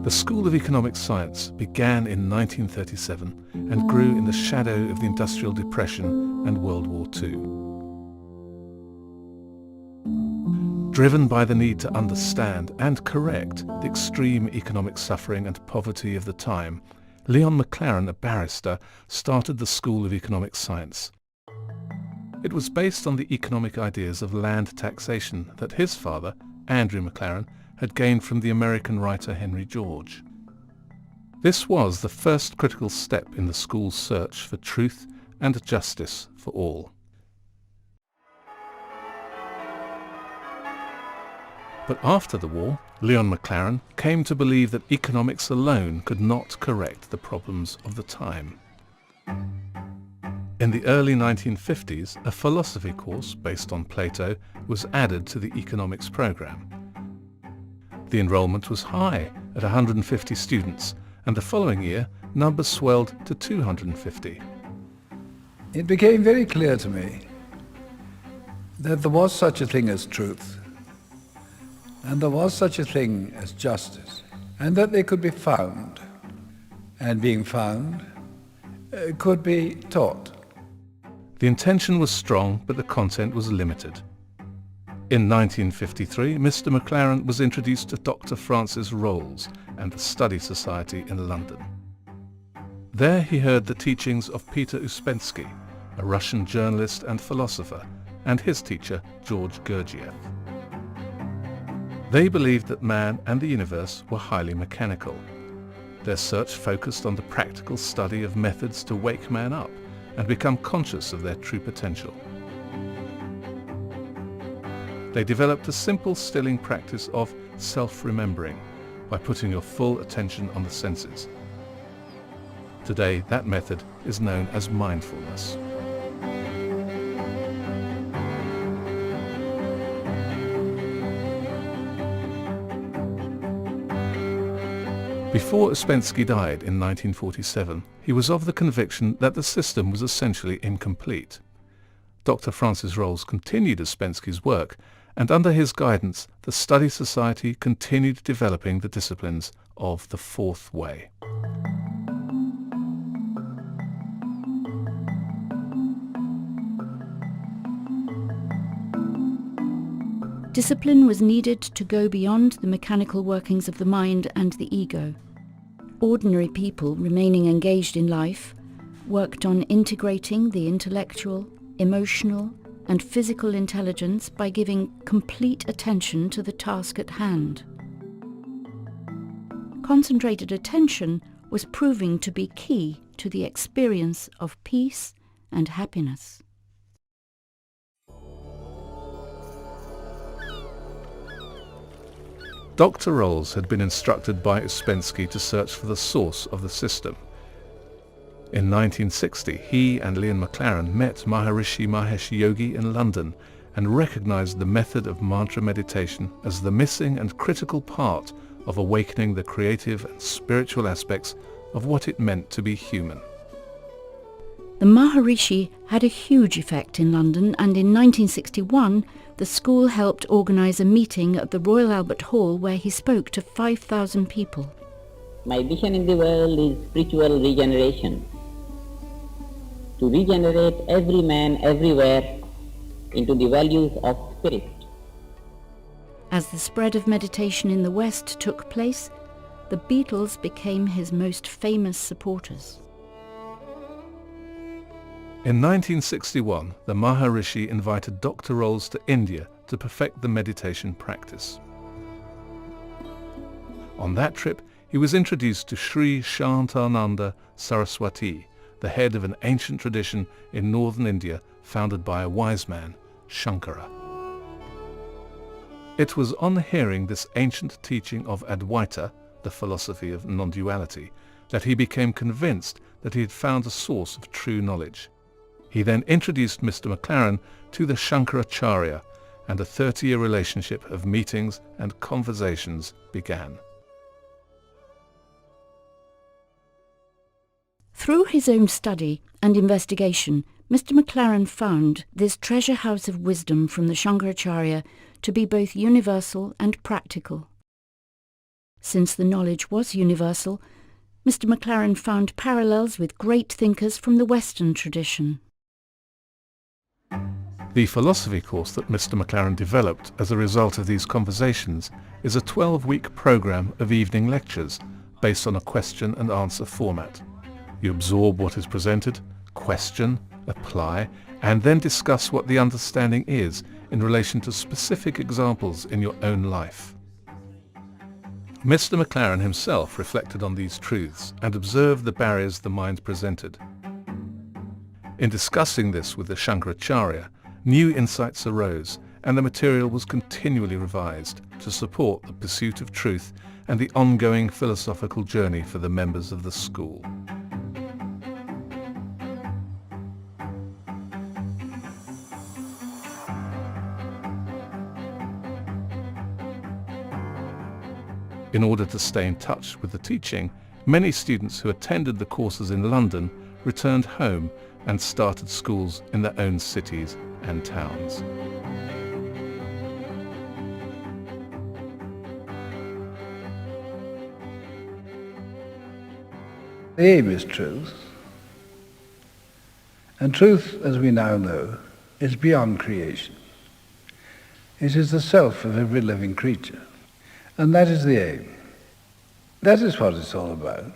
The School of Economic Science began in 1937 and grew in the shadow of the Industrial Depression and World War II. Driven by the need to understand and correct the extreme economic suffering and poverty of the time, Leon McLaren, a barrister, started the School of Economic Science. It was based on the economic ideas of land taxation that his father, Andrew McLaren, had gained from the American writer Henry George. This was the first critical step in the school's search for truth and justice for all. But after the war, Leon McLaren came to believe that economics alone could not correct the problems of the time. In the early 1950s, a philosophy course based on Plato was added to the economics program. The enrollment was high at 150 students, and the following year, numbers swelled to 250. It became very clear to me that there was such a thing as truth, and there was such a thing as justice, and that they could be found, and being found, could be taught. The intention was strong, but the content was limited. In 1953, Mr. McLaren was introduced to Dr. Francis Rolls and the Study Society in London. There he heard the teachings of Peter Uspensky, a Russian journalist and philosopher, and his teacher, George Gurdjieff. They believed that man and the universe were highly mechanical. Their search focused on the practical study of methods to wake man up and become conscious of their true potential. They developed a simple stilling practice of self-remembering by putting your full attention on the senses. Today, that method is known as mindfulness. Before Uspensky died in 1947, he was of the conviction that the system was essentially incomplete. Dr. Francis Rolls continued Uspensky's work, and under his guidance, the Study Society continued developing the disciplines of the Fourth Way. Discipline was needed to go beyond the mechanical workings of the mind and the ego. Ordinary people remaining engaged in life worked on integrating the intellectual, emotional, and physical intelligence by giving complete attention to the task at hand. Concentrated attention was proving to be key to the experience of peace and happiness. Dr. Rolls had been instructed by Uspensky to search for the source of the system. In 1960, he and Leon McLaren met Maharishi Mahesh Yogi in London and recognized the method of mantra meditation as the missing and critical part of awakening the creative and spiritual aspects of what it meant to be human. The Maharishi had a huge effect in London, and in 1961 the school helped organise a meeting at the Royal Albert Hall where he spoke to 5,000 people. My vision in the world is spiritual regeneration. To regenerate every man everywhere into the values of spirit. As the spread of meditation in the West took place, the Beatles became his most famous supporters. In 1961, the Maharishi invited Dr. Rolls to India to perfect the meditation practice. On that trip, he was introduced to Sri Shantananda Saraswati, the head of an ancient tradition in northern India founded by a wise man, Shankara. It was on hearing this ancient teaching of Advaita, the philosophy of non-duality, that he became convinced that he had found a source of true knowledge. He then introduced Mr. McLaren to the Shankaracharya, and a 30-year relationship of meetings and conversations began. Through his own study and investigation, Mr. McLaren found this treasure house of wisdom from the Shankaracharya to be both universal and practical. Since the knowledge was universal, Mr. McLaren found parallels with great thinkers from the Western tradition. The philosophy course that Mr. McLaren developed as a result of these conversations is a 12-week program of evening lectures based on a question and answer format. You absorb what is presented, question, apply, and then discuss what the understanding is in relation to specific examples in your own life. Mr. McLaren himself reflected on these truths and observed the barriers the mind presented. In discussing this with the Shankaracharya, new insights arose and the material was continually revised to support the pursuit of truth and the ongoing philosophical journey for the members of the school. In order to stay in touch with the teaching, many students who attended the courses in London returned home and started schools in their own cities and towns. The aim is truth. And truth, as we now know, is beyond creation. It is the self of every living creature. And that is the aim. That is what it's all about.